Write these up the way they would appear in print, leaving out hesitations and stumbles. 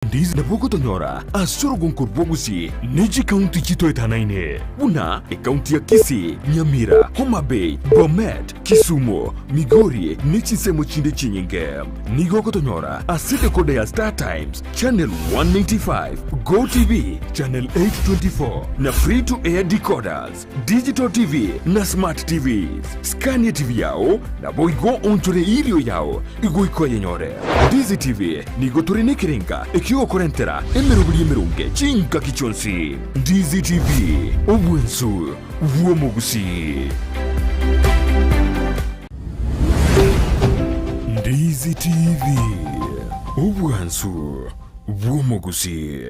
Ndizi na boko tonyora asoro gonkurbo Gusii neji county chito etanaine una county ya Kisii, Nyamira, Homa Bay, Bomet, Kisumu, Migori nechi semo chinde chinyinge nigo tonyora asite kode ya Star Times channel 195, Go TV channel 824 na free to air decoders, digital TV na smart TVs. Scania TV yao na boigo onchore ilio yao igo ikoye nyore. Ndizi TV nigo turine kiringa ikiwa korentera emerubuli emerunge chinka kichonsi. Ndizi TV obwensu uomo Gusii. Ndizi TV obwensu uomo Gusii.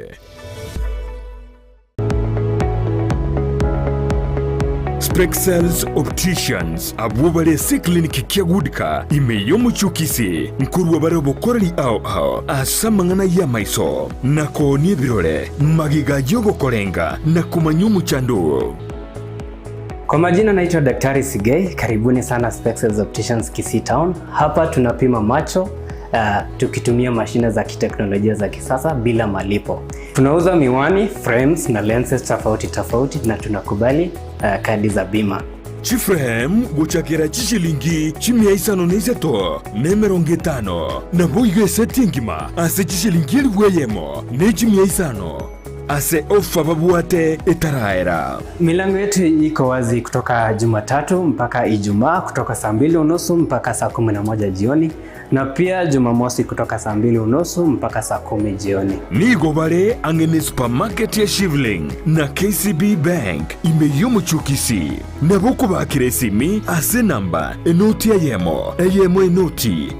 Spexels Opticians abubare clinic kiagudika imeyomu chukisi nkuru wabare bokorani ao asamangana ya maiso nako ni birore magiga yogo korenga na kumanyumu chandu. Kwa majina naitwa Daktari Sigei, karibuni sana Spexels Opticians Kisii Town. Hapa tunapima macho tukitumia mashine za kiteknolojia za kisasa bila malipo. Tunauza miwani, frames na lenses tofauti na tunakubali kadi za bima. Chiframe guchakira chishilingi chimia isano neiseto nemeronge tano na boigo setingima ase chishilingi liweyemo ne chimia isano ase ofa babuate etaraera. Milango yetu iko wazi kutoka Jumatatu mpaka Ijumaa kutoka saa 2:30 mpaka saa 11 jioni na pia Jumamosi kutoka saa 2:30 mpaka saa 10 jioni. Nigo bare angene supermarket ya Shivling na KCB Bank imeyomu chukisi na buku bakire simi ase namba enoti eyemo enoti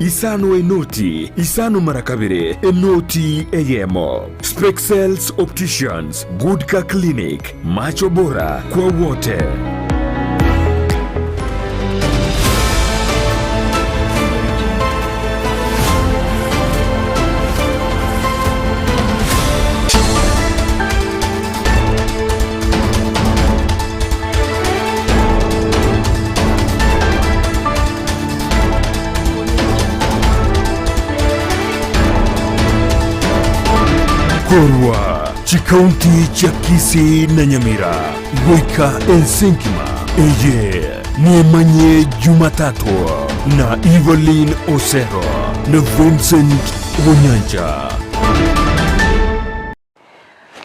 isano marakabire enoti eyemo. Spexels Opticians, Goodka Clinic, macho bora kwa wote. Korwa chikaunti cha Kisii na Nyamira Goika Ensenkima eye ni Emanyie Jumatato na Evelyn Osero na Vincent Wonyanja.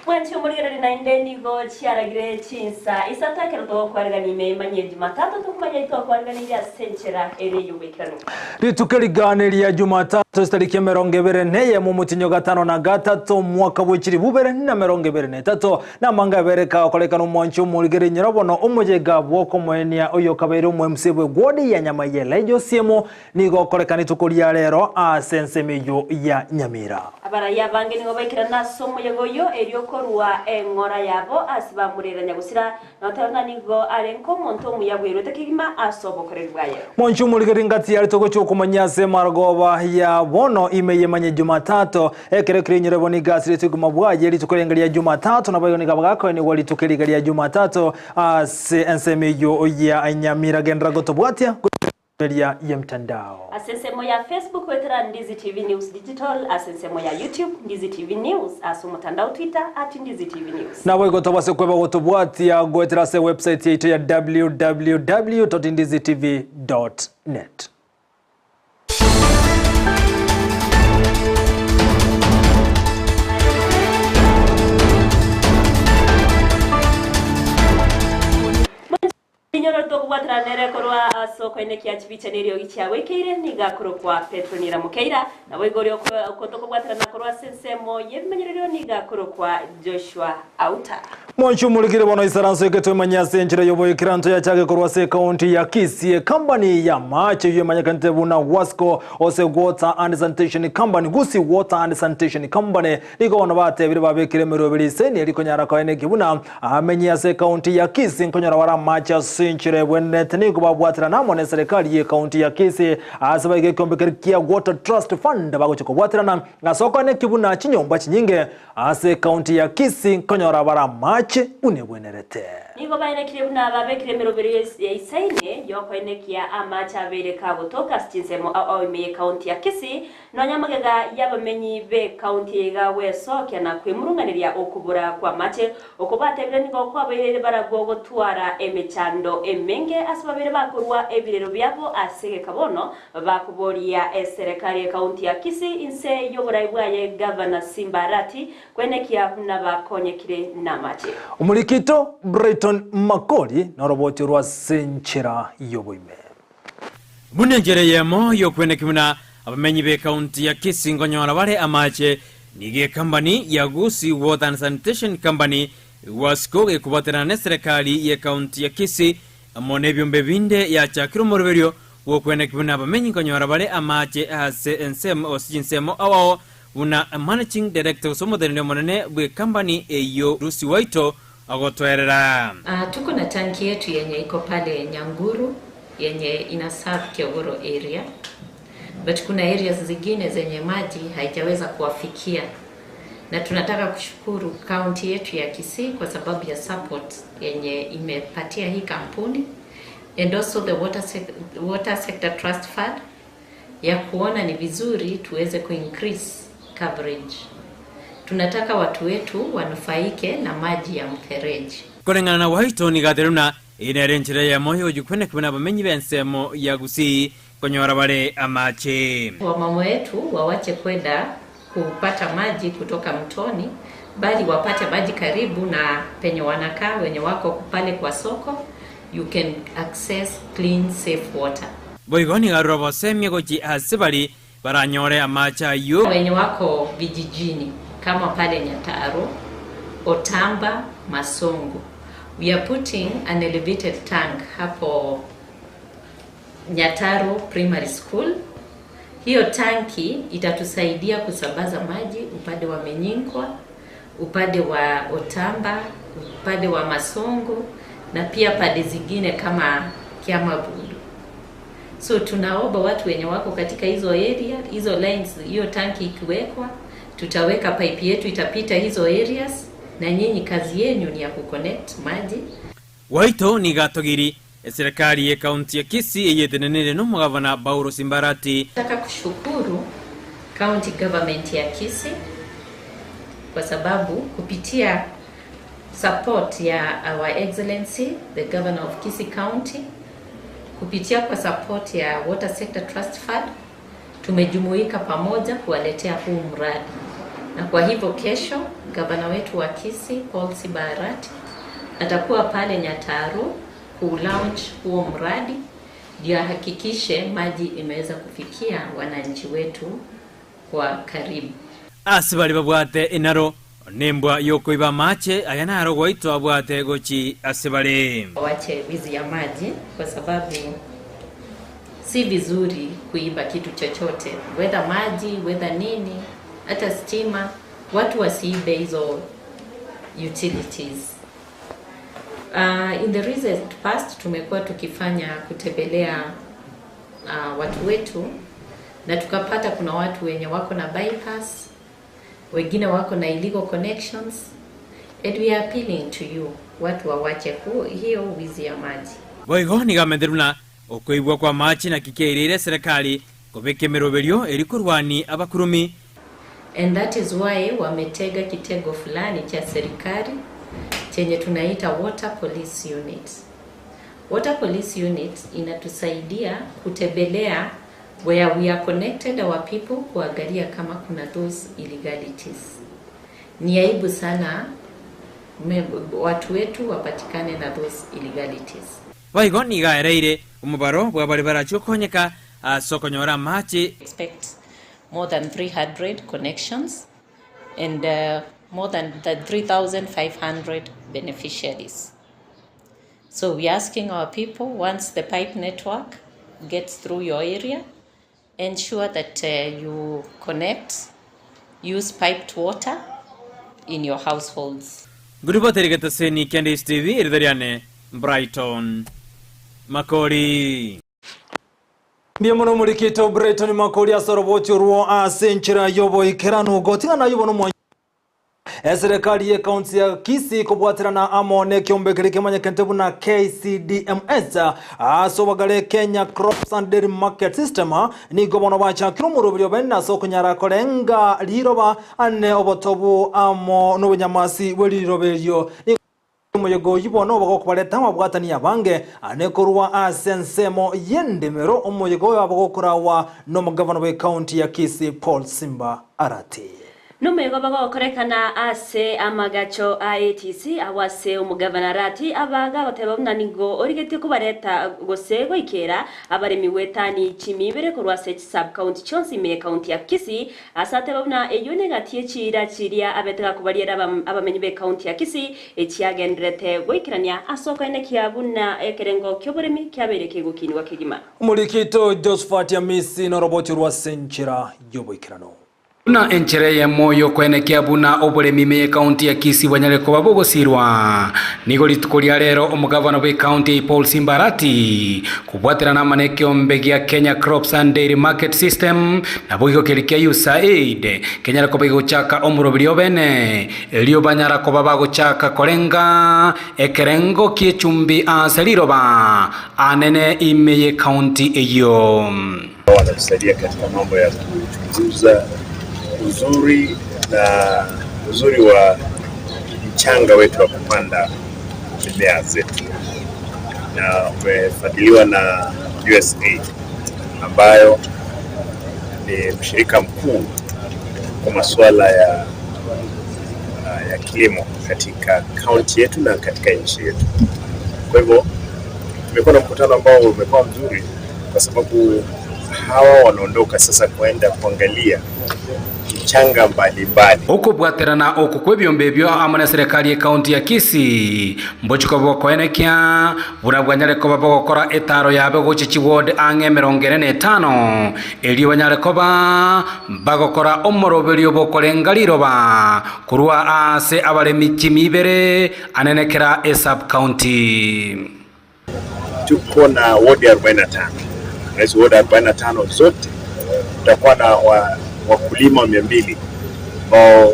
Mwenche umurigirari na indeni go chiaragire chinsa isatakero to kwarganime Emanyie Jumatato tukumanya ito kwarganira senchera ere yubekirano. Ritukeriganira Jumatato stariki 24 mu mutinyo 5 na 3 mwaka w'ikiri 2023 na manga bereka kolekana umonche umurigire nyirabono umujega bwoko mwenia oyo kabere mu MC bwe godi ya Nyamaiye lejo siemo nigo kolekana tukuria rero asensemeyo ya Nyamira. Abara yabange nigo bekira nasomo yegoyo eryokorwa engora yabo asibamureranya gusira natana nigo arenko monto muyabwero tekigima asobokorerwaye. Monche umurigire ngati yari toko cyo kumanya se margoba ya bono Emanyie Jumatato ekerekire nyiraboni gasire tuguma bwaje litukorengalia Jumatato na bayo nigabagako ni wali tukerigalia Jumatato ensemeyo ya Nyamira gendra gotobwatia ya mtandao. Asensemo ya Facebook wetera Ndizi TV News Digital, asensemo ya YouTube Ndizi TV News, mtandao Twitter @Ndizi TV News. Na wego tobase kweba gotobwatia gwetera se website yetu ya www.ndizitv.net. Nyoro to kubatira nere korwa soko ene kya chibiche nerio gichawe kire niga korokwa Petronira Mukeira na wegorio ko to kubatira na korwa sensemo yemenyerero niga korokwa Joshua Auta. Monchu mulikire bono isaranso yeketo Emanyie senchire yoboye kiranto ya chake korwa se county ya Kisii company ya mache yemanya kantebu na Wasco ose water and sanitation company Gusii water and sanitation company niko ono bate bire babekire merobiri seni eriko nyara ko ene kibuna Emanyie se county ya Kisii nkonyora wara macha senchire bwenet niko babwatira namo ne serikali ye county ya Kisii asaba igekombe kia Water Trust Fund bago chokobwatirana ngasoko ne kibuna chinyomba chinyinge ase county ya Kisii konyora bara mache unebwenerete nigo baine kiribuna babekire merobero isaine yokoine kia amacha abere kagotoka stinsemo ime county ya Kisii no nyamagega yabamenyi be county ga weso kana kwimurunganiria okubura kwa mache okubatebire nigo kwa bayire barago gotwara emechando emenge asababire bakorwa ebirero byabo asege kabono bakuboria serikali ya county ya Kisii inse yoborai bwaye governor Simbarati kwenekia na bakonyekire namache umulikito Brighton Makoli na roboti rwa senchera yoboime munengere yemo yokwenekimuna abamenyi be county ya Kisii ngonyora bare amache nige company ya Gusii Water and Sanitation Company waskoge kubatana na serikali ya county ya Kisii amone byombe binde ya chakiro moroberio wokwenekimuna abamenyi ngonyora bare amache ase ensem osinsemo awo una managing director somodene monene bwe company eyo Rusi Waito agotwerera. Tuko na tanki yetu yenye iko pale Nyanguru yenye ina serve Kiogoro area, but kuna areas zingine zenye maji haijaweza kuwafikia, na tunataka kushukuru county yetu ya Kisii kwa sababu ya support yenye imepatia hii kampuni and also the water sector trust fund ya kuona ni vizuri tuweze increase coverage. Tunataka watu wetu wanufaike na maji ya mfereji. Kulingana na Waito ni gateruna inerenchire ya moyo jukwene kubona bamenyi bensemo ya Gusii konyora bare amache. Wamama wetu wawache kwenda kupata maji kutoka mtoni, bali wapate maji karibu na penye wanakaa wenye wako pale kwa soko. You can access clean safe water. Boigoni garobo semye gochi asibali baranyore amacha yo wenye wako vijijini kama pale Nyataro, Otamba, Masongo. We are putting an elevated tank hapo Nyataro Primary School. Hiyo tanki itatusaidia kusambaza maji upande wa Menyingwa, upande wa Otamba, upande wa Masongo na pia pande zingine kama Kiamabudu. So tunaomba watu wenye wako katika hizo area, hizo lines, hiyo tanki ikiwekwa, tutaweka pipe yetu itapita hizo areas na nyinyi kazi yenu ni ya kuconnect maji. Waito ni gatogiri serikali ya county ya Kisii yetenenere no mugavana Bauro Simbarati. Nataka kushukuru county government ya Kisii kwa sababu kupitia support ya our excellency the governor of Kisii County, kupitia kwa support ya Water Sector Trust Fund tumejumuika pamoja kuwaletea huu mradi. Na kwa hivyo kesho gavana wetu wa Kisii Paul Sibarati atakuwa pale Nyataro ku-launch huo mradi ndio hakikishe maji imeweza kufikia wananchi wetu kwa karibu. Asibali babwate inaro nembwa yokoiba mache ayanaro Waito abwate gochi asibali. Wache wizi ya maji kwa sababu si vizuri kuiba kitu chochote, whether maji, whether nini, hata stima, watu wasiibe hizo utilities. In the recent past tumekuwa tukifanya kutembelea watu wetu na tukapata kuna watu wenye wako na bypass, wengine wako na illegal connections, and we are appealing to you watu wawache hiyo wizi ya maji. Boigoni gamenderuna okoibwa kwa machi na kikeirire serikali kubeke meroberio erikurwani abakurumi, and that is why wametega kitego fulani cha serikali chenye tunaita Water Police Unit. Water Police Unit inatusaidia kutembelea where we are connected our people kuangalia kama kuna those illegalities. Ni aibu sana watu wetu wapatikane na those illegalities. Boigoni gaereire umubaro bwa bari barachokonyeka sokonyora machi. Expect more than 300 connections and more than 3,500 beneficiaries. So we're asking our people, once the pipe network gets through your area, ensure that you connect, use piped water in your households. Gurubaterigata seni Candice TV irdariane Brighton Makori. Biamono mulikito Breton makoria soroboti ruo asenchira yobo ikerano gotingana yobo no serikali ya kaunti ya Kisii kubwatirana amone kiombe kirike manya kentebu na KCDMS asobagale Kenya Crops and Dairy Market System ni gobono bacha kirumuro byo benna so kunyara kolenga liroba ane obotobu amo no bunyamasi welirobelyo Moyogo yibono bagokubaleta mabwatani yabange anekorwa asensemo yendemero omoyogo abagokurawa no mugavana we county ya Kisii Paul Simba Arati Numego bagokorekana ase amagacho ATC awase umugavana Arati abaga batebamna ningo origete kubareta gosego ikera abaremi wetani chimibere kurwa sub county chonsi me county ya Kisii asate babna eyone gatie chira chiria abetega kubariera abamenyi be county ya Kisii echiagendrete goikirania asoko ene kiabuna ekerengo kyoboremi kyabereke gukinwa kigima Mulikito Josephat Yamisi no roboti rwa senchira yoboikirano Na enchere ya moyo kwene kiabuna obole mime county ya Kisii wanyale ko babogo sirwa nigoli tukolia lero omugavana we county Paul Simba Arati kubwatira na maneke ombegi ya Kenya Crops and Dairy Market System na bogo kelikia USAID Kenya ko bego chaka omurobiri obene elio banyara ko babago chaka kolenga ekerengo kiechumbi aseliroba anene imeye county eyo wanatusaidia katika mambo ya kuchunguza uzuri wa mchanga wetu wa kupanda mimea zetu, na umefadhiliwa na USAID ambayo ni mshirika mkuu kwa masuala ya kilimo katika county yetu na katika nchi yetu. Kwa hivyo tumekuwa na mkutano ambao umekuwa mzuri kwa sababu hawa wanaondoka sasa kwenda kuangalia changa mbalimbali okubwaterana okukwebyo byo amana serikali ya county ya Kisii mbochiko boko enekia burabwanyale ko babokora etaro yabe gochichi ward ange 45 eli banyale ko bagokora omorobelyo bokolengaliro ba kurwa ase abalemi kimibere anenekera sub county tuko na ward 45 na hizo ward 45 zote tutakuwa na wakulima 200 ambao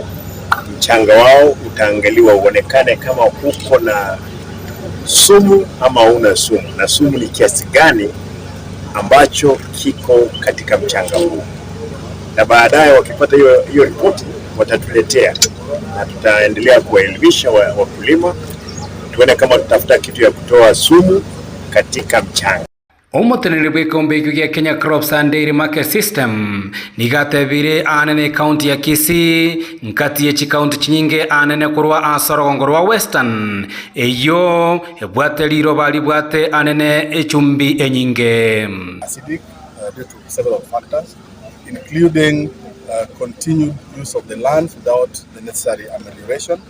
mchanga wao utaangaliwa uonekane kama uko na sumu ama una sumu, na sumu ni kiasi gani ambacho kiko katika mchanga huu, na baadaye wakipata hiyo ripoti watatuletea na tutaendelea kuwaelimisha wakulima tuone kama tutafuta kitu ya kutoa sumu katika mchanga. Omotenere bwekombeki ya Kenya Crops and Dairy Market System nigatebire anene county ya Kisii nkati ye county chinyinge anene kurwa asorogongorwa Western eyo ebwate liro bali bwate anene echumbi enyinge acidic due to several factors including continued use of the land without the necessary amelioration,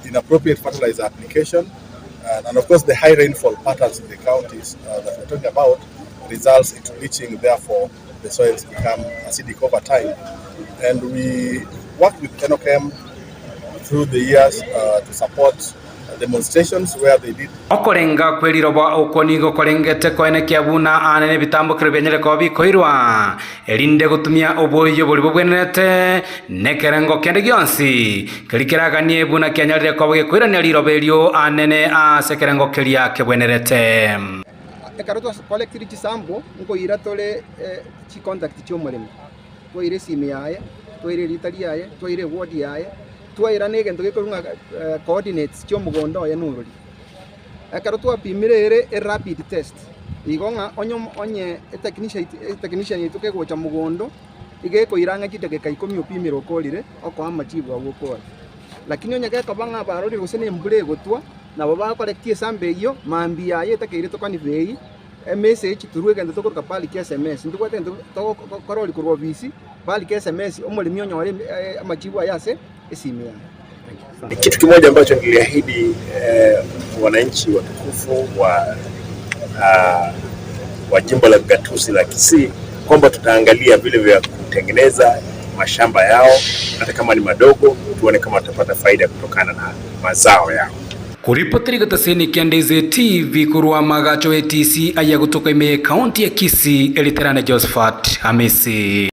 inappropriate fertilizer application, and of course the high rainfall patterns in the counties that we're talking about results into leaching, therefore the soils become acidic over time. And we worked with NOCM through the years to support demonstrations where they did okolenga kweliroba okonigo kolengete koene kiabuna anene bitambo kirebenyele ko bikoirwa elinde gutumia oboyo boli bobwenete nekerengo kende gyonsi kelikiraganie buna kyanyalire ko bgekoirania lirobelyo anene asekerengo kelia kebwenerete ekaroto collectivity sambo ngo ira tole chi contact chi omulemi ko ire simi yaye to ire litali yaye to ire ward yaye twaira negento gekorunga coordinates kyo mugondo ya nururi akaro twapimire rapid test igonga onye technician yituke gocha mugondo igeko iranga kitageka 10 upimiro kolire oko amachibu agukora lakini onye geka banga barori gusene mbure gotwa nabo bakorektie sambe iyo mambi yaye takire tokani vei message turuge ndo tokoka pali ki SMS ndugwate ndo koroli kurwa visi pali ki SMS omulimi onyore amachibu ayase esimia. Kitu kimoja ambacho niliahidi wananchi watukufu wa jimbo la Gatuzi la Kisii kwamba tutaangalia vile vya kutengeneza mashamba yao hata kama ni madogo, tuone kama tutapata faida kutokana na mazao yao. Kuripotiri gataseni kia Ndizi TV kurwa magacho ATC aya kutoka Emanyie County ya Kisii eliterane Josephat Hamisi.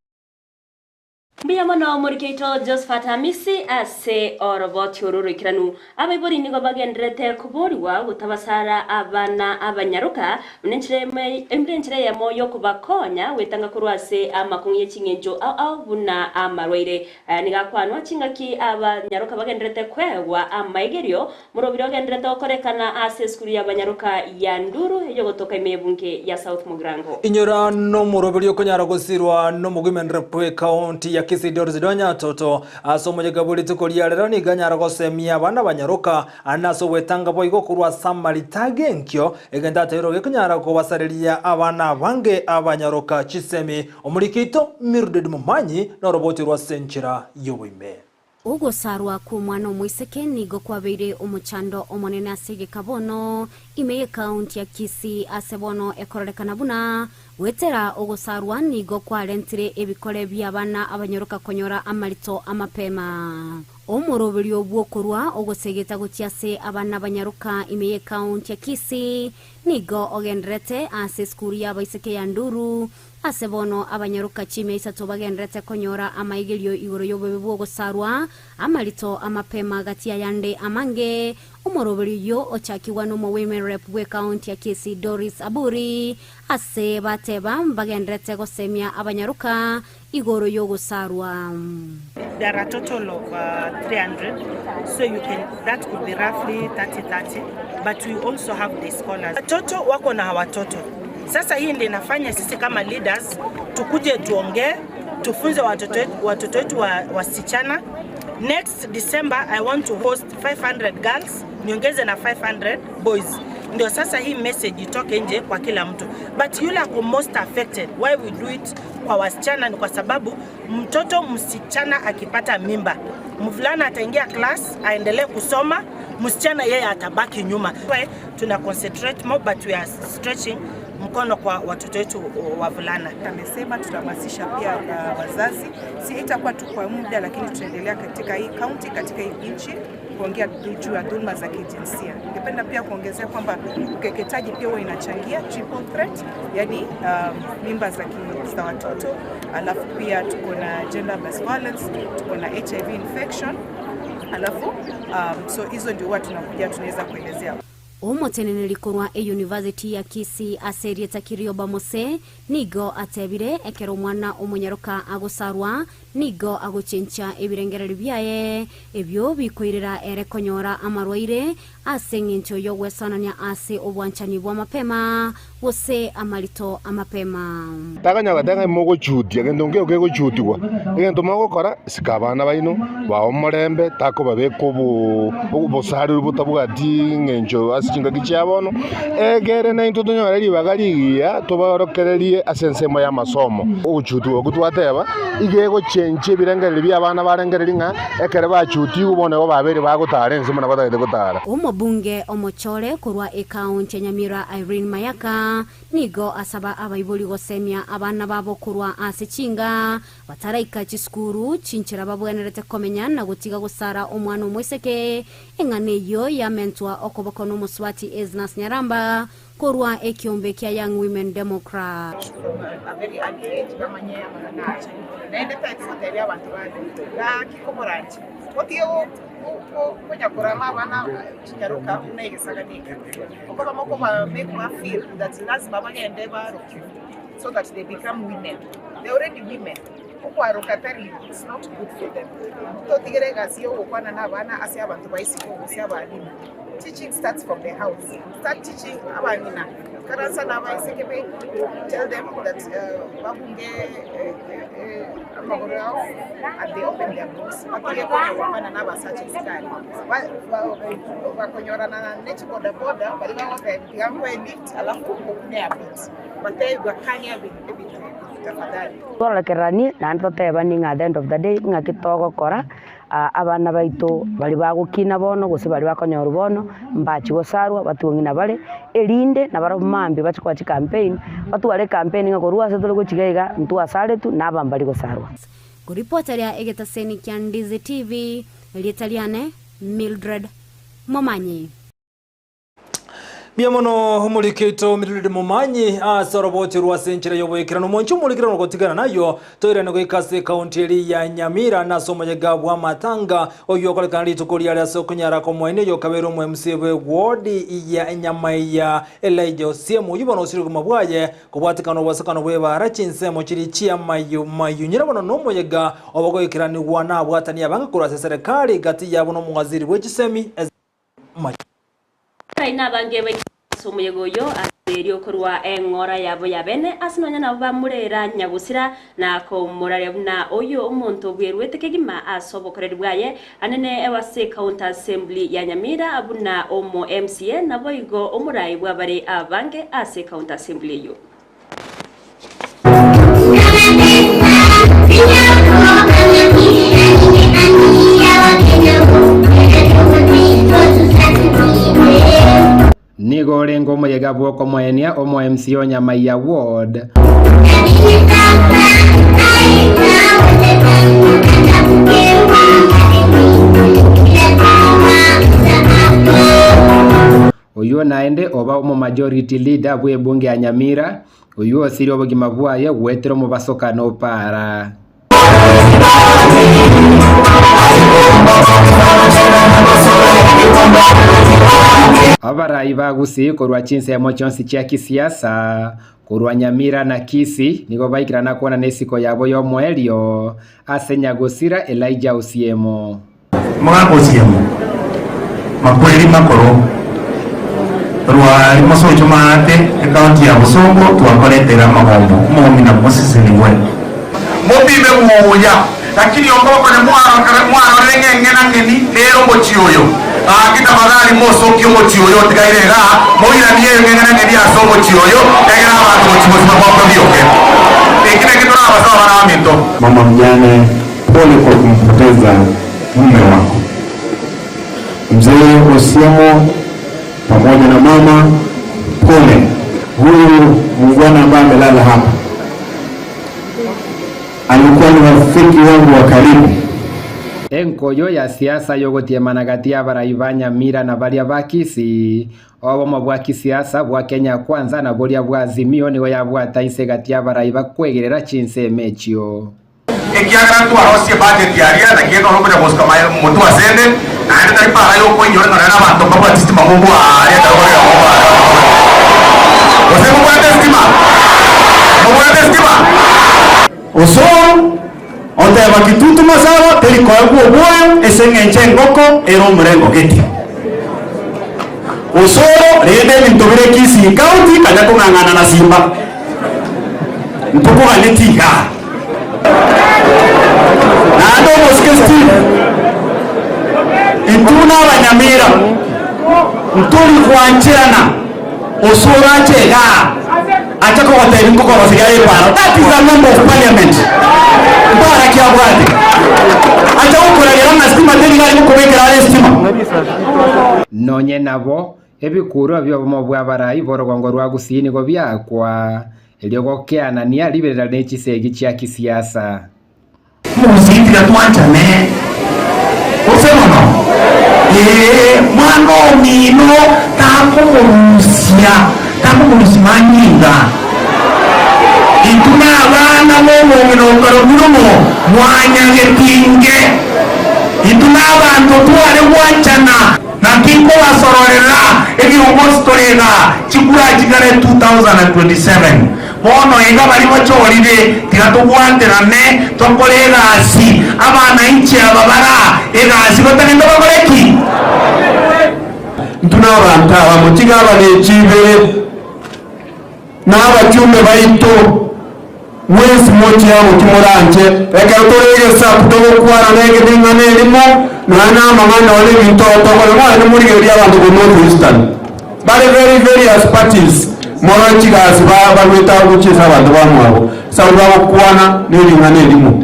Mbia mono murikeito Josephat Hamisi ase oroboti ururu ikiranu abaibori nigo bagendrete kuboriwa gutabasara abana abanyaruka mnenchire ya moyo kubakonya wetanga kurwase amakunye chingenjo au buna amarwaire nigakwanwa chingaki abanyaruka bagendrete kwewa amaigerio murobiro gendrete okorekana ase skuli ya abanyaruka ya Nduru ejo gotoka imebunke ya South Mugirango inyora no murobiro konyara gusirwa no mugimendrepwe county ya Kisii Jumatato asomojegabuli tukolia lero ni ganyara gosemia abana banyaruka anaso wetanga boigo kurwa samaritage nkyo egenda tero gekunyara ko basariria abana bange abanyaruka chisemi omurikito Emanyie no roboti rwa senchira yobuime Ugosarwa ku mwana omwiseke nigo kwabeire omuchando omonene asige kabono Emanyie County ya Kisii asebono ekorekana buna wetera ugosarwa nigo kwarentire ebikore by'abana abanyaruka konyora amarito amapema omurobiri obwokorwa ogosegeta gutiase abana abanyaruka Emanyie County ya Kisii nigo ogendrete ase skuli ya baiseke ya Nduru asebono abanyaruka chime isato bagendrete konyora amaigelio igoro yobebwo gosarwa amarito amapema gatia yande amange umorobiri yo ochakiwa no women rep we county ya Kisii Doris Aburi ase bateba bagendrete gosemia abanyaruka igoro yo gosarwa. There are a total of 300, so that could be roughly 30, but we also have the scholars. Watoto wako na watoto. Sasa hii ndio inafanya sisi kama leaders tukuje tuongee, tufunze watoto wetu wasichana. Next December I want to host 500 girls, niongeze na 500 boys. Ndio sasa hii message itoke nje kwa kila mtu. But yule ako most affected, why we do it kwa wasichana ni kwa sababu mtoto msichana akipata mimba, mvulana ataingia class aendelee kusoma, msichana yeye atabaki nyuma. Tuna concentrate more, but we are stretching mkono kwa watoto wetu wavulana. Amesema tutahamasisha pia wazazi, si itakuwa tu kwa muda, lakini tutaendelea katika hii county, katika hii nchi kuongea juu ya dhulma za kijinsia. Ningependa pia kuongezea kwamba ukeketaji pia huwa inachangia triple threat, yani mimba za watoto, alafu pia tuko na gender based violence, tuko na HIV infection, alafu so hizo ndio watu tunakuja tunaweza kuelezea. Omoteneneri korwa University ya Kisii aserieta kirioba mose nigo atebire ekero mwana omunyaruka agosarwa nigo agochencha ebirengereri byaye ebyo bikoirira ere konyora amarwaire asengencho yo gwesanania ase obwanchani bwa mapema wose amarito amapema taganya mogo chuti agendo ngeo go chutigwa egento mogo kora sikabana baino ba omorembe tako babeko bosari butabugati ngencho asichinga kichabono egere na into tonyareri bagarigia toborokererie asensemo ya masomo ochutigwa gutwateba igego chenche birengereri by'abana barengereri nga ekere bachuti ubone bo babere bagutarenze muna batagete gutara omobunge omochore kurwa account ya Nyamira Mayaka nigo asaba abaibuli gosemia abana babo kurwa asichinga bataraika chiskuru chinchira babwenerete komenya na gutiga gusara omwana omwiseke engane yo ya mentwa okoboko no muswati Eznas Nyaramba kurwa ekiombe kya Young Women Democrat kunya kurama abana kinyaruka unegisaganika uko bamoko ba make one feel that lazima bagende baruke so that they become women. They already women. Uko arukatari, it's not good for them. To tigerega siyo ukwana na abana asi abantu bayisiko usi abalimu. Teaching starts from the house. Start teaching abanina. Karansa na bayisekebe, tell them that babunge amagoro and they open their books. Bakiye kwa na basache skali. Bakonyora na nechi boda bali bawote yango elite alafu kokune abit. Batay bakanya bit tafadhali. Wala kerani na ntoteba ninga at the end of the day ngakitogo kora abana baito bali bagukina bono gose bali bakonyora bono mbachi gosarwa batungina bale elinde na baro mambi bachikwa chi campaign batwale campaign ngakorwa setolo gochigaiga mtu asale tu naba mbali gosarwa kuripotaria egetaseni kya Ndizi TV lietaliane Mildred Emanyie. Biamono humurikito miririre mumanyi asoroboti rwasenchera yoboekera no moncho mulikira no gotigana nayo toire no ikase county ya Nyamira na somoyega bwa matanga oyo kolekana litukulia ya sokunyara ko mwene yo kabero mu MCB ward ya Nyamaya Elijah Osiemo yubono sirugo mabwaye kubwatikano bwasakano bwebara chinsemo chiri chia mayu nyirabono no moyega obogoikirani wana bwatani abanga kurase serikali gati yabo no mwaziri w'ekisemi Kaina bange somuyego yo aserio kurwa engora yabo yabene asinonya nabo bamurera nyagusira na ko murare na oyo umuntu bwerwete kegima asobokorerwaye anene ewase county assembly ya Nyamira abuna omo MCA nabo igo omurayi bwabare abange ase county assembly yo Nigo lengo moyega bwoko moenia omo MCO Nyamaya ward uyu naende oba omo majority leader bwe bunge ya Nyamira uyu osiri obugima bwaye gwetero mu basokano para Abarayi ba Gusii kurwa chinsemo chonsi chia kisiasa kurwa Nyamira na Kisii nigo baikirana kuona nesiko yabo yo mwelio asenya Gusira Elijah Osiemo Mwa Osiemo makweli makoro rwa masojo maate account ya Busongo twakoletera magombo momi na Moses ni wewe mobibe muoya lakini ongoko ne mwaro ngengena ngeni lero mochioyo kita magari moso kyo mochioyo tikairega moira niye ngengena ngeni aso mochioyo ngengena abantu mochimosi maboko bioke ikine kitora abasawa na minto mama mjane pole kwa kumpoteza mume wako mzee Osiemo pamoja na mama pole huyu mungwana ambaye amelala hapa alikuwa ni rafiki wangu wa karibu. Enkoyo ya siasa yogotie managati abarayi ba Nyamira na baria ba Kisii obo bwa kisiasa bwa Kenya kwanza na boria bwa Azimio nigo yabwata isegati abarayi bakwegerera chinsemechio ekiaka twarosie budget yaria na kieno robo ya Moscow mutu asende na enda ipara yo kwenyo na bantu baba system mungu aria tarore ya mungu wasema kwa testima Oso onde bakitutu masaba teri kwa bwoyo esengenche ngoko ero mrengo geti Oso rede mintobere Kisii county kaja kungangana na Simba mpuko aletika na ndo moskesti ituna Nyamira mtuli kuanchana Osora chega achako wateri ngoko rosigare para that is a member of parliament para kia bwate acha ukoragera na stima teri ngari mukubekera stima nonye nabo ebikuru byo bomo bwa barayi borogongo rwa Gusii nigo byakwa elio gokeana ni aliberera nechisegi chia kisiasa muzitira twanchane osemono mwana mino takumulusia manyinga ituna abana momongino karomuromo mwanyagetinge ituna abantu tware wanchana nakiko wasororera ekiogostorega chikura chikare 2027 bono ega bari bachorire tigatugwanderane tokorega asi abana inchi ababara ega asi batagenda bakoreki ntuna abantu abamukiga abanechibe n'abacyume baito wese mochi yabo kimuranje reka torege sa kutogo kwara nege dingane limo na mangana wale bintoto kwa mwana muri gari abantu go North Eastern very as parties mora chigas ba wita guchisa abantu bamwabo sababu kuana nilingane limo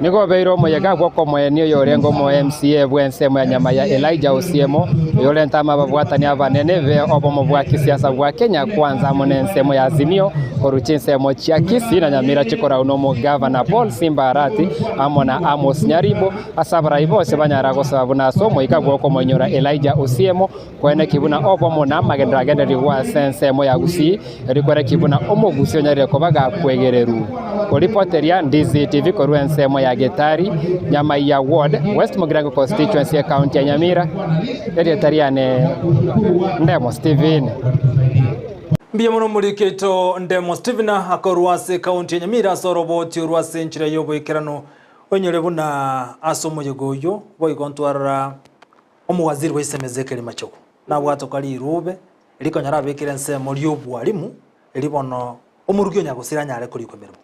nigo beiro moyega gwoko moenio yorengo mo MCA bwensemo ya Nyamaya Elijah Osiemo yolenta mababwatani abanene be obo mo bwa kisiasa bwa Kenya kwanza monensemo ya Azimio koruchinse mochia Kisii na Nyamira chikora unomo Governor Paul Simbarati amona Amos Nyaribo asabara ibose banyara gosabuna somo ikagwo ko monyora Elijah Osiemo kwene kibuna opo mona magendra genderi wa sense mo ya Gusii rikwere kibuna omogusio nyare ko baga kwegereru koripoteria Ndizi TV koruense mo ya Getari Nyamaiya Ward West Mugirango constituency county ya Nyamira erietariane Ndemo Steven Mbia muno muriketo Ndemo Steven akorwase county ya Nyamira soroboti urwase nchire yobo ikirano onyore buna asomo yegoyo boigontwara omuwaziri wesemezekeri machoko nabwato kali irube eliko nyarabekire nsemo lyobwalimu elibono omurugyo nyagusira nyare kuri kwemerwa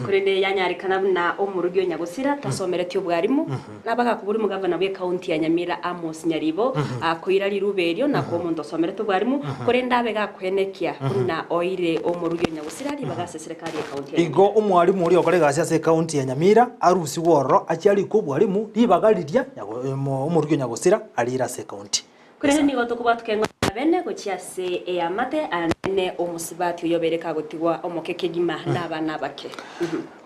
kurinde yanyarikana na omurugyo nyagusira tasomeretyo bwarimu nabaga kuburi mugavana we county ya Nyamira Amos Nyaribo akoira liruberio na ko muntu someretyo bwarimu kurinde abega kwenekia na oire omurugyo nyagusira libaga serikali ya county igo omwalimu uri okorega ase county ya Nyamira arusi woro achiari ko bwarimu libagaliria omurugyo nyagusira alira se county kurinde ni goto kubatkenga bene gochiase amate ane omusibati uyobereka gotigwa omokekegima n'abana bake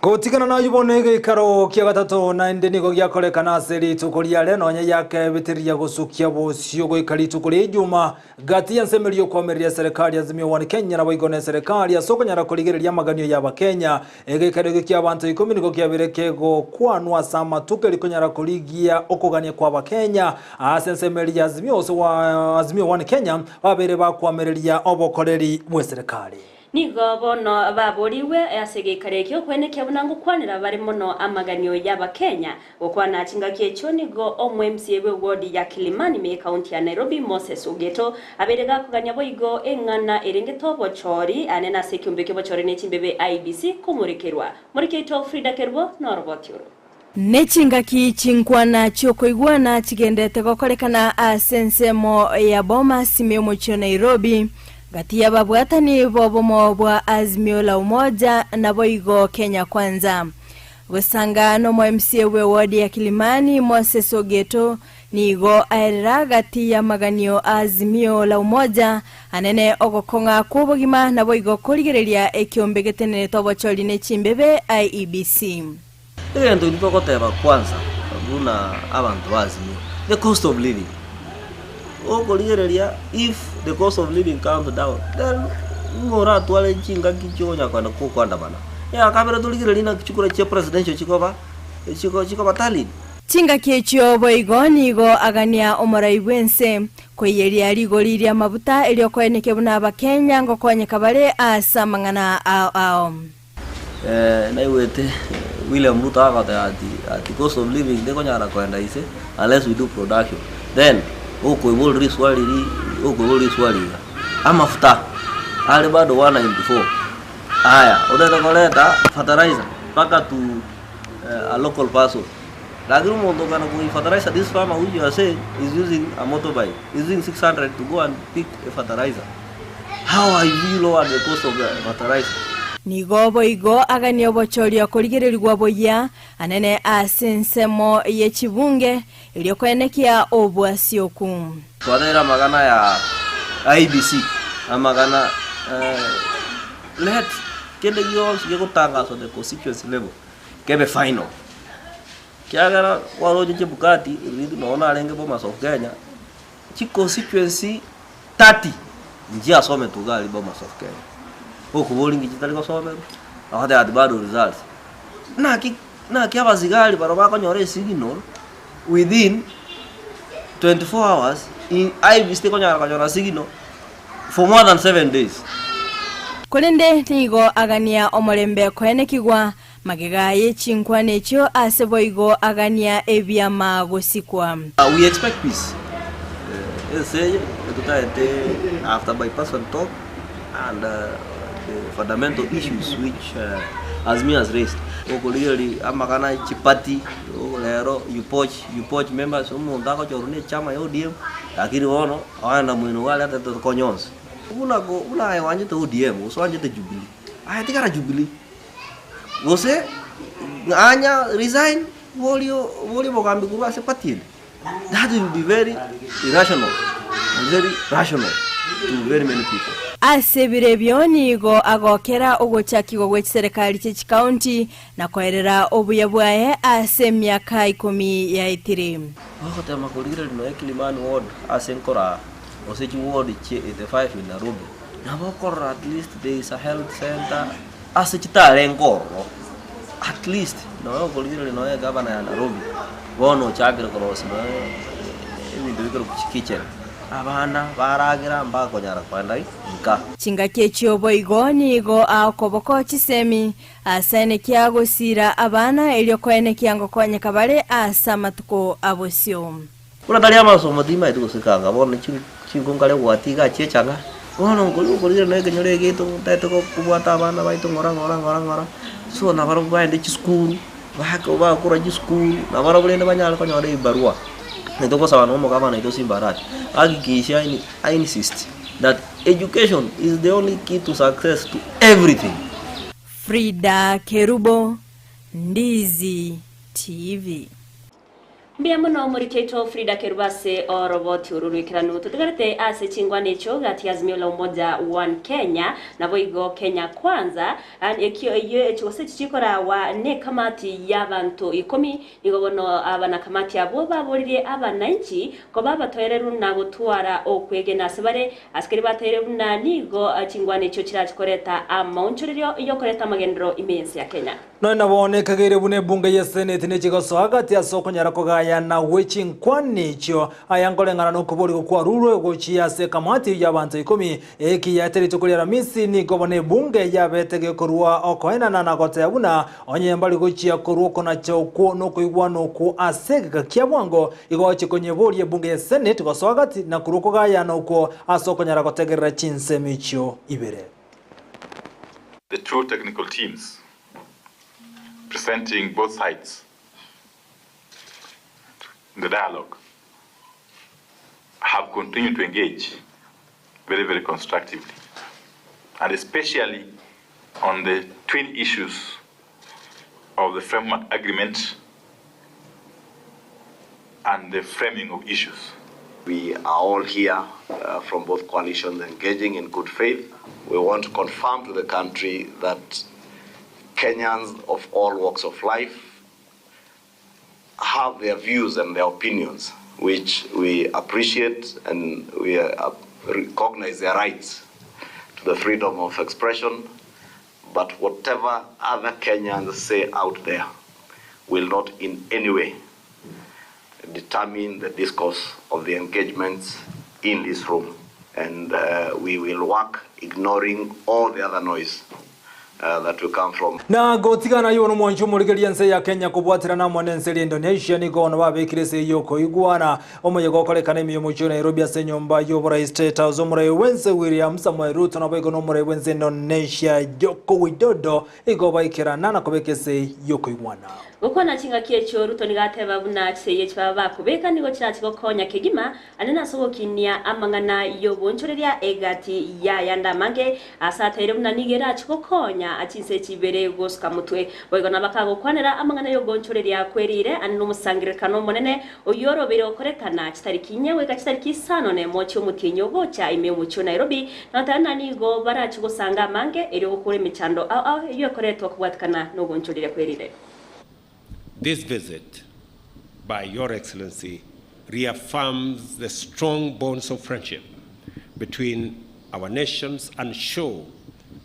gotigana na yubonege ikaro kia gatatu na inde nigo gyakorekana seri tukoria reno nya yake bitiria gusukia bosio goikari tukuri juma gati yansemerio komeria serikali azimio wa Kenya na boigone serikali asoko nyara kurigereria maganio ya bakenya egekare kia abantu 10 nigo kia berekego kwanwa sama tukeri konyara kurigia okugania kwa bakenya asensemeria azimio wa Kenya babere bakwamereria obokoreri bwe serikali nigo bono baburiwe asegekare kyo kwene kyabunango kwanira bari mono amaganyo y'abakenya okwana chinga kyecho nigo omwe we ward ya Kilimani me county ya Nairobi Moses Ugeto aberega kuganya boigo engana erengeto bochori anena sekyumbeke bochori nechimbebe IBC kumurekerwa muriketo Frida Kerbo norobotyo Nechinga kichinkwana chokoigwana chigendete gokorekana asensemo ya boma simeo mocho Nairobi gati ya babwatani bobomo bwa azimio la umoja na boigo Kenya kwanza gusanga no MCA we ward ya Kilimani Moses Ogeto nigo aerera gati ya maganio azimio la umoja anene ogokonga kubugima na boigo kurigereria ekyombegetenene tobocholi ne chimbebe IEBC Ndo nipoko teba kwanza buna abantu bazimio the cost of living okoligereria if the cost of living comes down then ngora twale chinga kichonya kana kukwanda bana ya kamera tuligereria na kichukura cha presidential chikoba batali chinga kiecho boigoni go agania omoraiwense kweyeria rigoriria mabuta elio kweneke buna bakenya ngo kwanyeka bare asamangana ao na iwete William Ruto at the cost of living they konyara kwenda ise unless we do production then okwe riswali amafuta ale bado 194 haya odeta koleta fertilizer paka to a local person lakini mtu kana ku fertilizer this farmer who you are saying is using a motorbike is using 600 to go and pick a fertilizer how are you lower the cost of the fertilizer nigo boigo aganio bochoria kurigererirwa boya anene asensemo yechibunge ilio kwenekia obwasioku twadera magana ya IBC amagana let kende yos yegotanga so the constituency level kebe final kiagara waloje chebukati ridu naona alenge bo maso Kenya chi constituency 30 njia some tugali bo maso Kenya huko bolingi chitali ko somero ahade adibado results na kiabazigali baroba ko nyore signal within 24 hours in IBC ko nyara signal for more than 7 days kolende nigo agania omolembe kwenekigwa magega yechinkwa necho aseboigo agania ebyama gosikwa we expect peace say after bypass and talk and the fundamental issues which Azmi has raised. Okolili amakana chipati lero you poach members umundako chorune chama ODM lakini wono wana mwino wale hata konyonza. Una wanje to ODM uswanje to Jubilee. Tikara Jubilee. Wose anya resign volio bogambi kuba sepatile. That will be very irrational and very rational. to very many people. Asebire byonigo agokera ogochakirwa gwe serikali cye county na kwerera obuya bwaye ase myaka 10 ya itiri. Wakati makulira lino Kilimani ward asenkora osechi ward che 85 in Nairobi. Na bokora at least there is a health center asechitare ngoro. At least no kulira lino governor ya Nairobi. Bono chakira cross no ebintu bikoro kitchen. Abana baragira mbako nyara kwenda nka chinga kyechobo igonigo akoboko chisemi asene kyago sira abana elyo kwene kyango kwanye kabale asa matuko abosyo kuna dali amasomo dima itu sikanga bona chingongale watiga chechanga bona ngolo nege nyore gitu taito ko kubata abana baito ngora so na baro baende chi school bako ba kura chi school na baro bulende banyala ko nyore ibarua. Ito ko sa ano kama na ito simbarat. Agikisha I insist that education is the only key to success to everything. Frida Kerubo, Ndizi TV. Mbia muno muriketo Frida Kerubase oroboti ururikiranu tutugarete ase chingwane cho gati Azimio la Umoja One Kenya na boigo Kenya kwanza ekyo chose chikora wa ne kamati y'abantu 10 nigobono abana kamati abo baborire abananchi ko babatoyereru na gutwara okwegena sebare askeri batereru na nigo chingwane cho kirachikoreta amaunchuriro yo koreta magendro imensi ya Kenya no nabone kagere bune bunge ya Senate ne chigoso hagati ya soko nyarako gaya na wechin kwani cho ayangolengana no kubori kwa ruro gochia se kamati y'abantu 10 eki ya teritoria ramisi ni gobone bunge ya betege korwa okoena na gote abuna onye mbali gochia korwa kona choko no kuigwano ku asega kyabwango igoche konye bori bunge ya Senate goso hagati na kuruko gaya no ko asoko nyarako tegera chinse micho ibere. The two technical teams presenting both sides in the dialogue have continued to engage very, very constructively, and especially on the twin issues of the framework agreement and the framing of issues. We are all here from both coalitions engaging in good faith. We want to confirm to the country that Kenyans of all walks of life have their views and their opinions, which we appreciate, and we recognize their rights to the freedom of expression. But whatever other Kenyans say out there will not in any way determine the discourse of the engagements in this room. And we will work ignoring all the other noise that will come from. Na gotigana yono mwanchu murigeria ya Kenya kubwatira na mwanenseri Indonesia ni gono babikirese yoko igwana omoye gokolekana imiyomo cyo Nairobi asenyomba yobora State House omure wense William Samuel Ruto na boigo no omure wense Indonesia Joko Widodo igoba ikirana na kobekese yoko igwana. Gukona chinga kiecho Ruto nigateba buna kiseye chaba kubeka nigo kirachiko konya kegima anena sobokinia amangana yobonchoreria egati ya yanda mange asatere buna nigera chiko konya achinse chibere goska mutwe boigo nabakago kwanera amangana yobonchoreria kwerire anenu musangirikano monene oyorobere okorekana kitariki nyewe kitariki 5 ne mocho mutinyo gocha imemucho Nairobi natana nigo barachiko sanga mange eri okure michando yokoreto kubwatkana no bonchoreria kwerire. This visit by Your Excellency reaffirms the strong bonds of friendship between our nations and show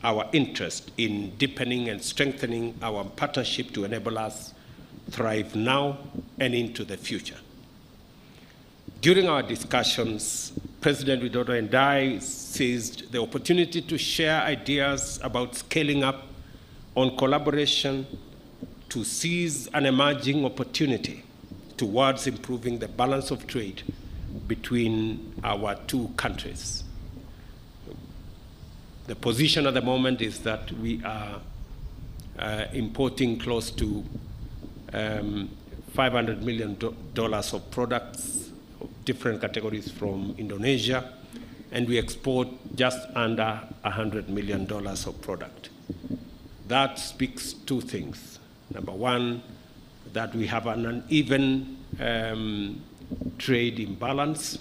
our interest in deepening and strengthening our partnership to enable us thrive now and into the future. During our discussions, President Widodo and I seized the opportunity to share ideas about scaling up on collaboration to seize an emerging opportunity towards improving the balance of trade between our two countries. The position at the moment is that we are importing close to $500 million of products of different categories from Indonesia, and we export just under $100 million of product. That speaks two things. Number one, that we have an uneven trade imbalance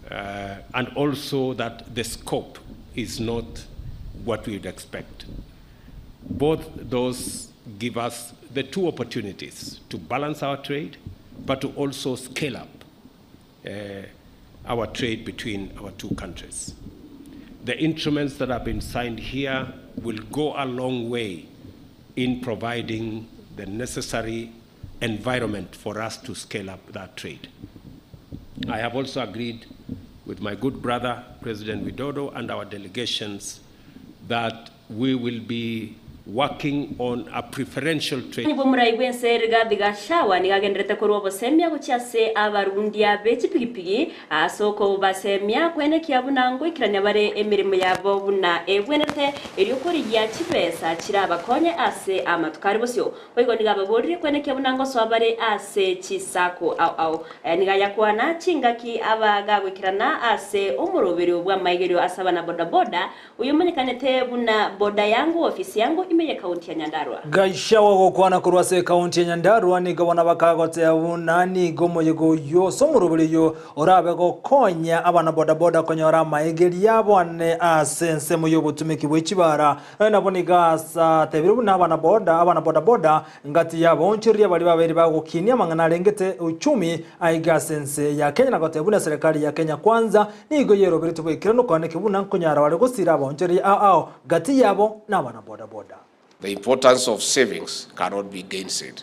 and also that the scope is not what we would expect. Both those give us the two opportunities to balance our trade, but to also scale up our trade between our two countries. The instruments that have been signed here will go a long way in providing the necessary environment for us to scale up that trade. I have also agreed with my good brother, President Widodo, and our delegations that we will be working on a preferential trade. Nibo muraigwense Rigathi Gachagua nigagenderete kurwa bosemia guciase abarundi abeci pigipigi asoko basemia kwene kiabunango ikiranya bare emirimo yabo buna egwenete eriokori ya chipesa kirabakonye ase amatukari bosyo oigo nigababori kwene kiabunango swabare ase chisako au nigayakwana chingaki abagagwikirana ase umuroberi obwa maigerio asabana bodaboda uyomenyekanete buna boda yangu ofisi yangu imeye kaunti ya Nyandarua. Gachagua gokwana kurwase kaunti ya Nyandarua ni gabona bakagote abunani gomoyego yo somurubiri yo orabe gokonya abana bodaboda konyora maigeri yabo ane asense mu yobutumiki bw'ikibara naboni gasa tebiru n'abana bodaboda ngati yabo nchiriya bali babiri bagukinia mangana rengete uchumi aigasense ya Kenya nagote buna serikali ya Kenya kwanza nigo yero biri tubikira no kwaneke buna nkonyara bali gusira abo nchiriya gati yabo n'abana bodaboda. The importance of savings cannot be gainsaid.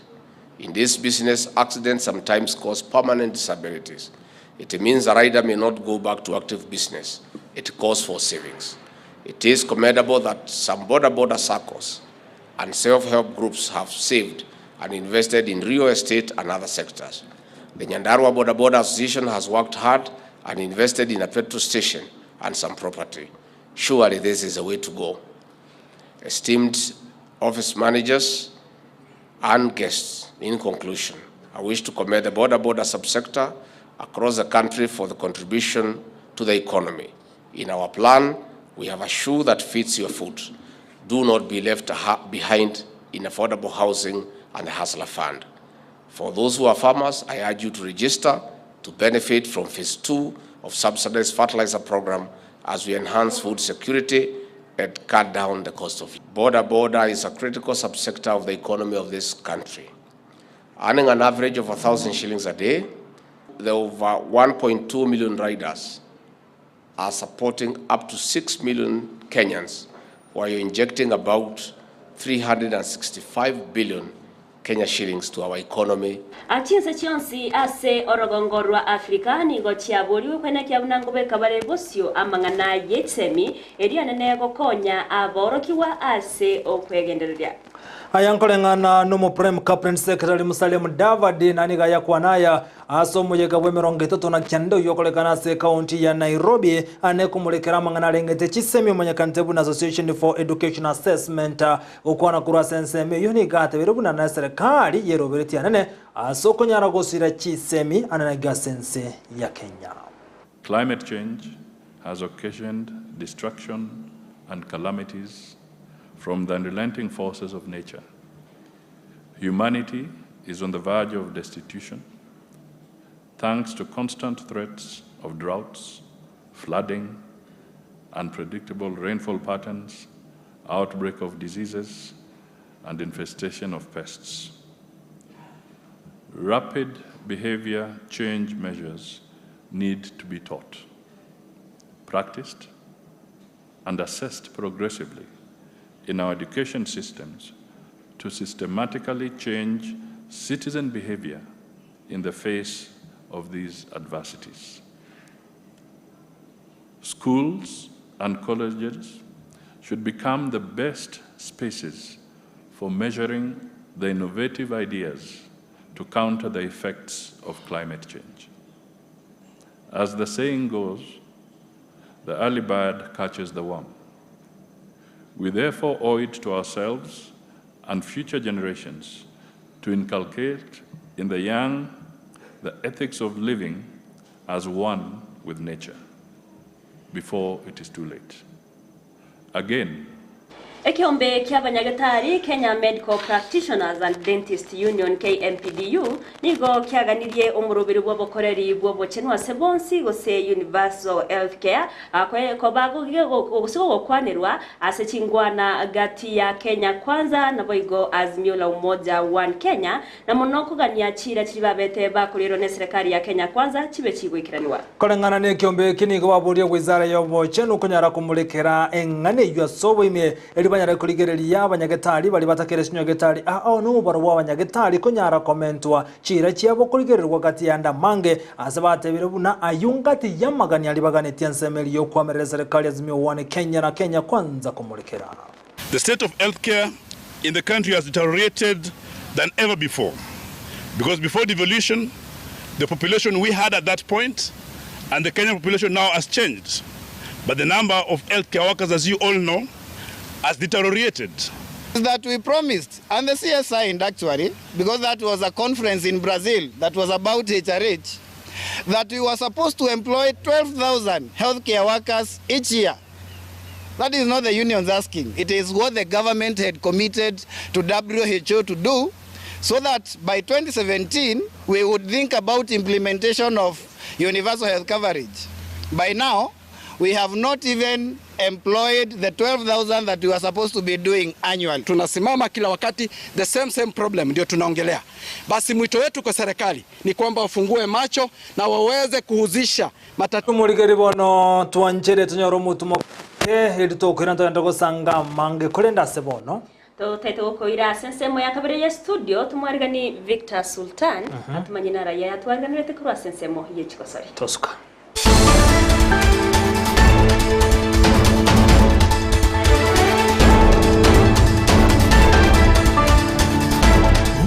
In this business, accidents sometimes cause permanent disabilities. It means a rider may not go back to active business. It calls for savings. It is commendable that some border circles and self-help groups have saved and invested in real estate and other sectors. The Nyandarua Border Association has worked hard and invested in a petrol station and some property. Surely this is the way to go. Esteemed office managers and guests, in conclusion, I wish to commend the border subsector across the country for the contribution to the economy. In our plan, we have a shoe that fits your foot. Do not be left behind in affordable housing and the Hustler Fund. For those who are farmers, I urge you to register to benefit from Phase 2 of subsidized fertilizer program as we enhance food security and cut down the cost of it. Border is a critical subsector of the economy of this country. Earning an average of 1,000 shillings a day, the over 1.2 million riders are supporting up to 6 million Kenyans, while you're injecting about 365 billion Kenya shillings to our economy. Achinse chionsi ase orogongorwa Afrika ni gochia boliwe kwene kiabunango bekabare bosyo amangana yetsemi erianene gokonya aborokiwa ase okwegendereria. Ayankolengana no Prime Cabinet Secretary Musalia Mudavadi naniga yakwanaya asomuyega bwemerongo 39 yokolekana se county ya Nairobi anekumulekera mangana rengete chisemi omanyakantebu na Association for Education Assessment ukwana kurwa senseme yoni gate birubuna na serikali yerobereti anene asokonyara gosira chisemi ananaga sense ya Kenya. Climate change has occasioned destruction and calamities from the unrelenting forces of nature. Humanity is on the verge of destitution, thanks to constant threats of droughts, flooding, unpredictable rainfall patterns, outbreak of diseases, and infestation of pests. Rapid behavior change measures need to be taught, practiced, and assessed progressively in our education systems to systematically change citizen behavior in the face of these adversities. Schools and colleges should become the best spaces for measuring the innovative ideas to counter the effects of climate change. As the saying goes, the early bird catches the worm. We therefore owe it to ourselves and future generations to inculcate in the young the ethics of living as one with nature before it is too late. Again, Ekiombe kiabanyagatari Kenya Medical Practitioners and Dentist Union KMPDU nigo kiaganirie omurubiri bw'abakoreri bw'obochenwa sebonsi gose Universal Healthcare akwe kobago gosigo kwanirwa asechingwana gati ya Kenya kwanza na boigo Azimio la Umoja One Kenya na monoko gania chira chibabete bakuriro ne serikali ya Kenya kwanza chibe chigwikiraniwa korengana ne kiombe kinigo baburia wizara y'obochenwa kunyara kumurekera engane ywa sobo ime banyara kurigereria abanyagetari bali batakere sinyogetari no baro abanyagetari kunyara komentwa chira chiabo kurigererwa gati yanda mange asabatebere buna ayungati yamagani ali baganeti ensemeli yo kwamerera serikali Azimio One Kenya na Kenya kwanza kumurekera. The state of healthcare in the country has deteriorated than ever before, because before devolution the population we had at that point and the Kenyan population now has changed, but the number of healthcare workers, as you all know, has deteriorated. That we promised, and the CS signed actually, because that was a conference in Brazil that was about HRH, that we were supposed to employ 12,000 healthcare workers each year. That is not the unions asking. It is what the government had committed to WHO to do, so that by 2017 we would think about implementation of universal health coverage. By now, we have not even employed the 12,000 that we were supposed to be doing annually. Tunasimama kila wakati the same problem ndio tunaongelea. Basi mwito wetu kwa serikali ni kwamba wafungue macho na waweze kuhuzisha matatu muligeri bono twanjere tunyoro mutumo edito kwiranta ndako sanga mange kolenda sebono to taito ko ira sensemo ya kabere ya studio tumwarigani Victor Sultan atumanyina raya ya twarganirete kuri sensemo yechikosari tosuka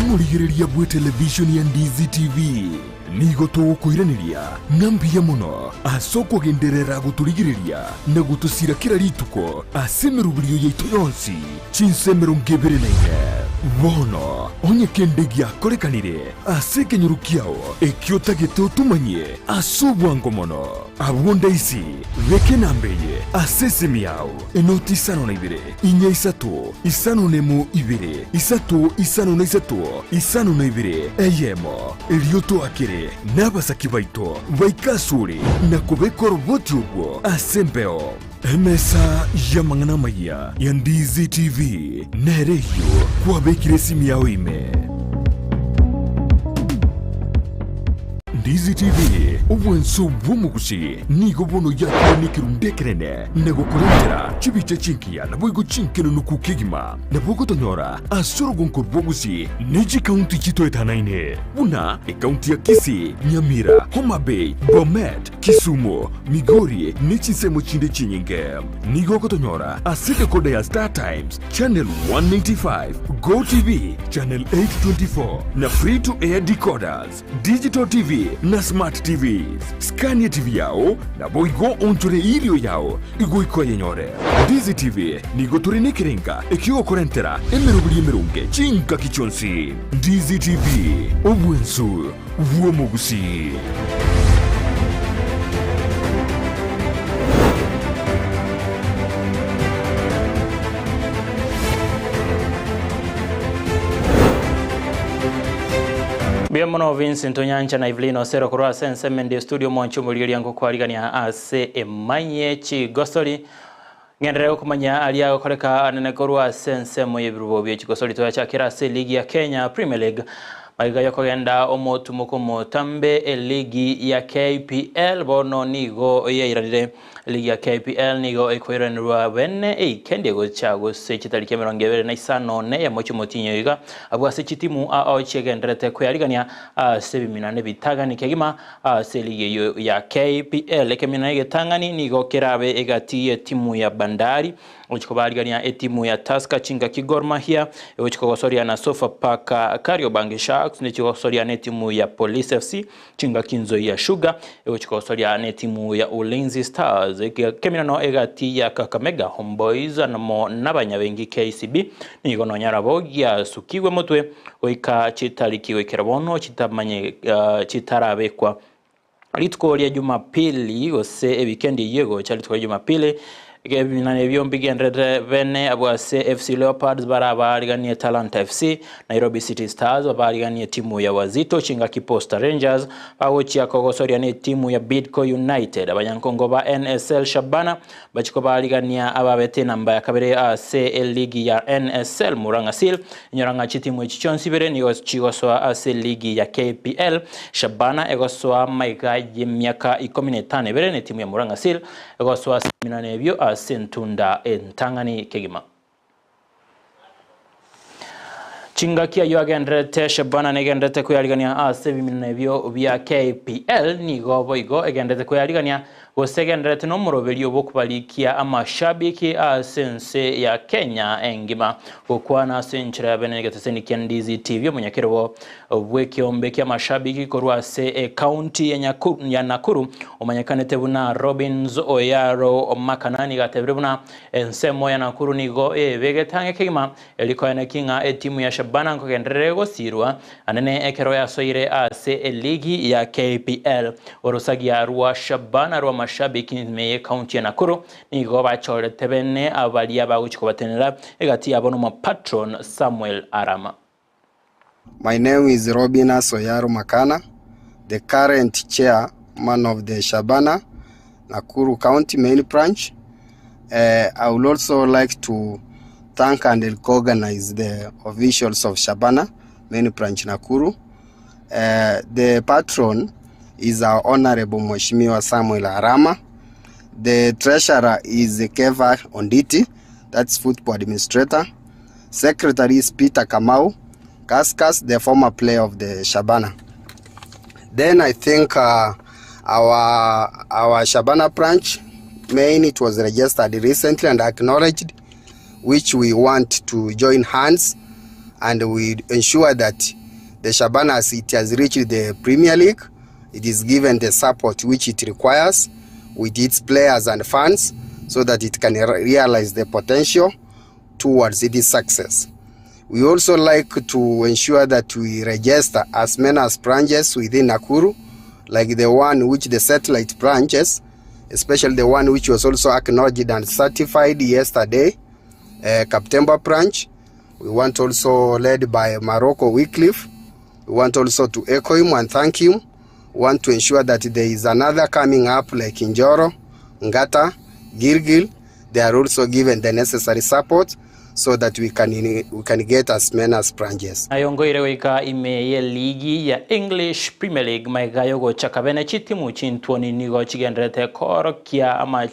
Murigereria bwe television ya Ndizi TV nigo tugukwiraniria ngambia muno asoko genderera guturigireria na gutusira kira rituko asemerubirio yaitu yonsi chinsemero ngebere naine bono onye kendegia korekanire aseke nyorukiao ekiotagete utumanye asubwango mono abonda isi veke nambeye asesemi yao enoti isano na ibere inya isato isano nemo ibere isato isano na isato isano na ibere eyemo elioto akere n'abasaki baito baikasure na kubekora uboti ubwo asembeo emesa yamangana maya ya Ndizi TV nereyo kwabekire simu yawe ime Ndizi TV ubwenso bw'umugushi nigo bono yakire nikirundekerene nego kurengera chibice chinkiya na bwigo chinkeno nukukigima na bwogo tonyora asoro gonko bwogusi neji county chito etanaine buna county ya Kisii, Nyamira, Homa Bay, Bomet, Kisumu, Migori nechisemo chinde chinyinge nigo kotonyora asike kode ya Star Times channel 195 Go TV channel 824 na free to air decoders digital TV na smart TVs Scania TV yao na boigo onture ilio yao igo ikoye nyore Ndizi TV nigo turine kirenga ekigo korentera emerubiri emerunge chinka kichonsi Ndizi TV obwensu vuo mugusi Bienvenido Vincent Onyancha na Evelyn Osero kurwa sense mende studio mwanchu muliri yangu kwarigania ase Emanyie Gusii ngendere kumanya aliya koreka anene kurwa sense moye birubo bye Gusii to yachakira ase ligi ya Kenya Premier League Maiga yokogenda omotumuko motambe ligi ya KPL bono nigo yeirarire ligi ya KPL nigo ekwiranirwa bene kende gochago se kitarike 25 ne ya mocho motinyo iga abwa se kitimu chegenderete kwyarigania se biminane bitagani kegima se ligi ya KPL ekemina getangani nigo kerabe egati timu ya Bandari uchikobarigania etimu ya Tusker chinga Gor Mahia uchikogosoria na Sofapaka Kariobangi Sharks nichikogosoria na timu ya Police FC chinga Nzoia Sugar uchikogosoria na timu ya Ulinzi Stars keminano egati ya Kakamega Homeboys n'abanya bengi KCB nigo nonyarabo ya sukiwe mutwe oika chitalikiwe kerabono chitamanye chitarabekwa litko lya Jumapili ose weekend yego chalitwa Jumapili Gebinane byombi gendrete bene abwase FC Leopards barabaliganie Talanta FC, Nairobi City Stars babaliganie timu ya Wazito, Chingaki Posta Rangers bawochia kogosoriane timu ya Bidco United, abanyankongo ba NSL Shabana bachiko baligania ababete namba ya kabere ase ligi ya NSL Murangasil, nyoranga chitimu echichonsi bere niyo chigoswa ase ligi ya KPL. Shabana egoswa maiga yemyaka 15 bere ne timu ya Murangasil egoswa minanebyo asentunda entangani kegima. Chingaki ya agendrete Shabana negendrete kuyaligania ase minanebyo via KPL ni gobo igo egendrete kuyaligania gosegendrete no murobelio bokubalikia amashabiki asense ya Kenya engima gokwana senchira ya benegeteseni Ndizi TV munyakero bwekiombe kya mashabiki korwa se county ya Nakuru omanyakanete buna Robins Oyaro makanani gatebrebuna ensemo ya Nakuru nigo begetange kegima eliko enekinga timu ya Shabana ngogendrego sirwa anene ekero ya soire ase ligi ya KPL orosagia ruwa Shabana ruwa mashabiki meye county ya Nakuru nigo bachorete bene abalia baguchiko batenera egati abono ma patron Samuel Arama. My name is Robina Soyaro Makana, the current chairman of the Shabana Nakuru County main branch. I would also like to thank and recognize the officials of Shabana main branch Nakuru. The patron is our Honorable Mheshimiwa Samuel Arama. The treasurer is Keva Onditi, that's football administrator. Secretary is Peter Kamau Kaskas, the former player of the Shabana. Then I think our Shabana branch, it was registered recently and acknowledged, which we want to join hands and we ensure that the Shabana, as it has reached the Premier League, it is given the support which it requires with its players and fans so that it can realize the potential towards its success. We also like to ensure that we register as many as branches within Nakuru, like the one which the satellite branches, especially the one which was also acknowledged and certified yesterday, Kaptemba branch. We want also led by Morocco Wycliffe. We want also to echo him and thank him. We want to ensure that there is another coming up like Njoro, Ngata, Gilgil. They are also given the necessary support so that we can get as many as branches. Ayongoire weka imeye ligi ya English Premier League maigayo go chakabene chitimu chintwoni nigo chigendrete koro kia ama